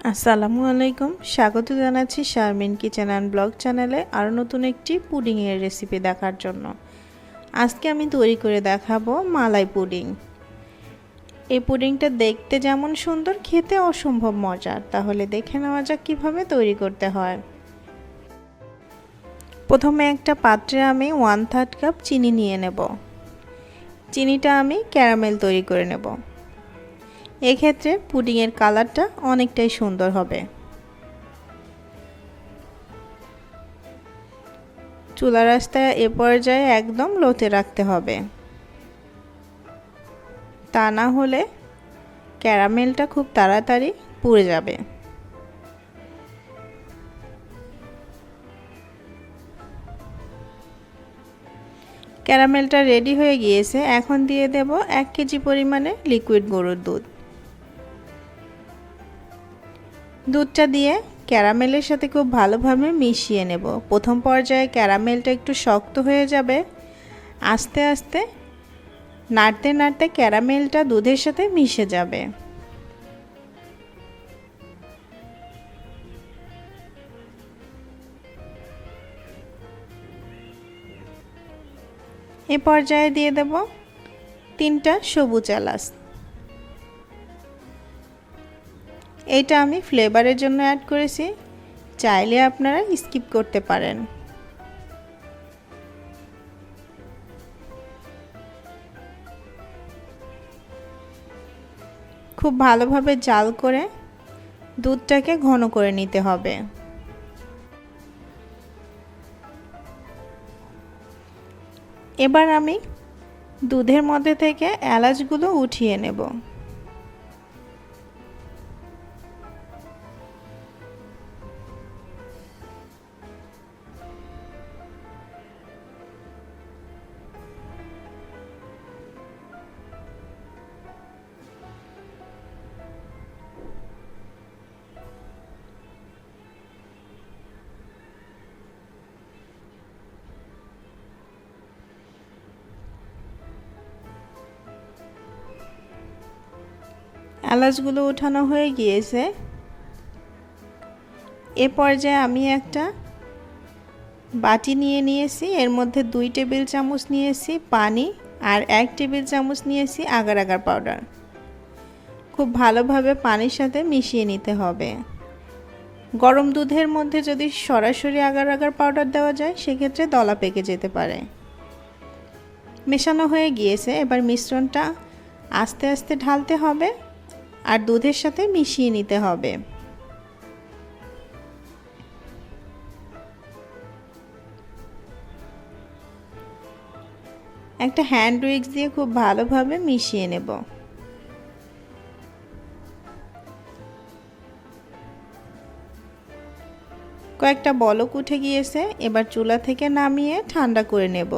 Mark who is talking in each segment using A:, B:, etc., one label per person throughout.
A: আসসালামু আলাইকুম, স্বাগত জানাচ্ছি শারমিন কিচেন অ্যান্ড ব্লগ চ্যানেলে আরও নতুন একটি পুডিংয়ের রেসিপি দেখার জন্য। আজকে আমি তৈরি করে দেখাবো মালাই পুডিং। এই পুডিংটা দেখতে যেমন সুন্দর, খেতে অসম্ভব মজার। তাহলে দেখে নেওয়া যাক কীভাবে তৈরি করতে হয়। প্রথমে একটা পাত্রে আমি 1/3 কাপ চিনি নিয়ে নেব। চিনিটা আমি ক্যারামেল তৈরি করে নেব। এক্ষেত্রে পুডিংয়ের কালারটা অনেকটাই সুন্দর হবে। চুলার আঁচটা এ পর্যায়ে একদম লোতে রাখতে হবে, তা না হলে ক্যারামেলটা খুব তাড়াতাড়ি পুড়ে যাবে। ক্যারামেলটা রেডি হয়ে গিয়েছে। এখন দিয়ে দেব 1 কেজি পরিমাণে লিকুইড গরুর দুধ। দুধটা দিয়ে ক্যারামেলের সাথে খুব ভালোভাবে মিশিয়ে নেব। প্রথম পর্যায়ে ক্যারামেলটা একটু শক্ত হয়ে যাবে। আস্তে আস্তে নাড়তে নাড়তে ক্যারামেলটা দুধের সাথে মিশে যাবে। এ পর্যায়ে দিয়ে দেব 3টা সবুজ এলাচ। এইটা আমি ফ্লেভারের জন্য অ্যাড করেছি, চাইলে আপনারা স্কিপ করতে পারেন। খুব ভালোভাবে জাল করে দুধটাকে ঘন করে নিতে হবে। এবার আমি দুধের মধ্যে থেকে এলাচগুলো উঠিয়ে নেব। এলাচগুলো উঠানো হয়ে গিয়েছে। এ পর্যায়ে আমি একটা বাটি নিয়ে নিয়েছি, এর মধ্যে 2 টেবিল চামচ নিয়েছি পানি আর 1 টেবিল চামচ নিয়েছি আগার আগার পাউডার। খুব ভালোভাবে পানির সাথে মিশিয়ে নিতে হবে। গরম দুধের মধ্যে যদি সরাসরি আগার আগার পাউডার দেওয়া যায় সেক্ষেত্রে দলা পেকে যেতে পারে। মেশানো হয়ে গিয়েছে। এবার মিশ্রণটা আস্তে আস্তে ঢালতে হবে আর দুধের সাথে মিশিয়ে নিতে হবে। একটা হ্যান্ড উইক্স দিয়ে খুব ভালোভাবে মিশিয়ে নেব। কয়েকটা বলক উঠে গিয়েছে। এবার চুলা থেকে নামিয়ে ঠান্ডা করে নেব।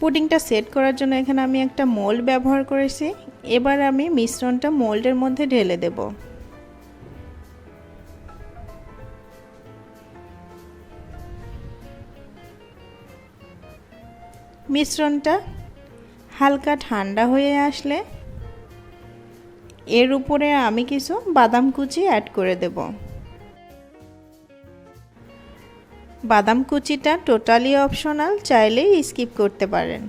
A: পুডিংটা সেট করার জন্য এখানে আমি একটা মোল্ড ব্যবহার করেছি। এবার আমি মিশ্রণটা মোল্ডের মধ্যে ঢেলে দেব। মিশ্রণটা হালকা ঠান্ডা হয়ে আসলে এর উপরে আমি কিছু বাদাম কুচি অ্যাড করে দেব। বাদাম কুচিটা টোটালি অপশনাল, চাইলেই স্কিপ করতে পারেন।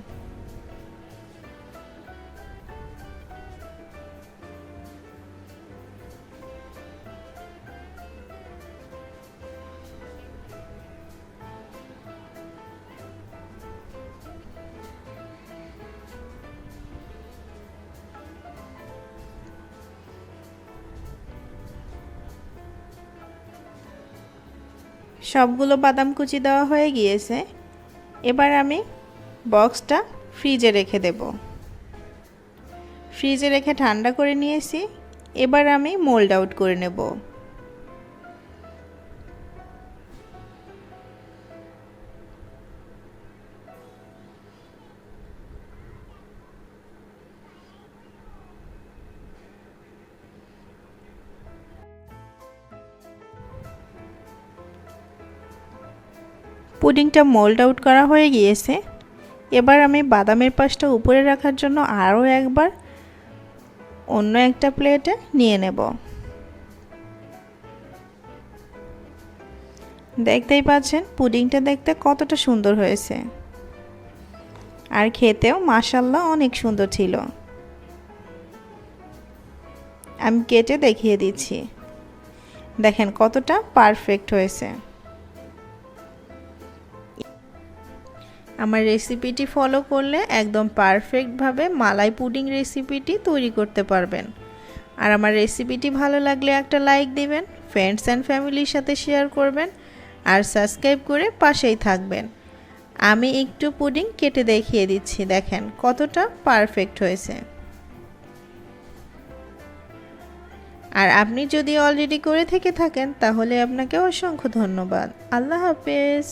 A: সবগুলো বাদাম কুচি দেওয়া হয়ে গিয়েছে। এবার আমি বক্সটা ফ্রিজে রেখে দেব। ফ্রিজে রেখে ঠান্ডা করে নিয়েছি। এবার আমি মোল্ড আউট করে নেব। পুডিংটা মোল্ড আউট করা হয়ে গিয়েছে। এবার আমি বাদামের পাশটা উপরে রাখার জন্য আরও একবার অন্য একটা প্লেটে নিয়ে নেব। দেখতেই পাচ্ছেন পুডিংটা দেখতে কতটা সুন্দর হয়েছে, আর খেতেও মাশাআল্লাহ অনেক সুন্দর ছিল। আমি কেটে দেখিয়ে দিচ্ছি, দেখেন কতটা পারফেক্ট হয়েছে। আমার রেসিপিটি ফলো করলে একদম পারফেক্টভাবে মালাই পুডিং রেসিপিটি তৈরি করতে পারবেন। আর আমার রেসিপিটি ভালো লাগলে একটা লাইক দিবেন, ফ্রেন্ডস অ্যান্ড ফ্যামিলির সাথে শেয়ার করবেন, আর সাবস্ক্রাইব করে পাশেই থাকবেন। আমি একটু পুডিং কেটে দেখিয়ে দিচ্ছি, দেখেন কতটা পারফেক্ট হয়েছে। আর আপনি যদি অলরেডি করে থেকে থাকেন তাহলে আপনাকে অসংখ্য ধন্যবাদ। আল্লাহ হাফেজ।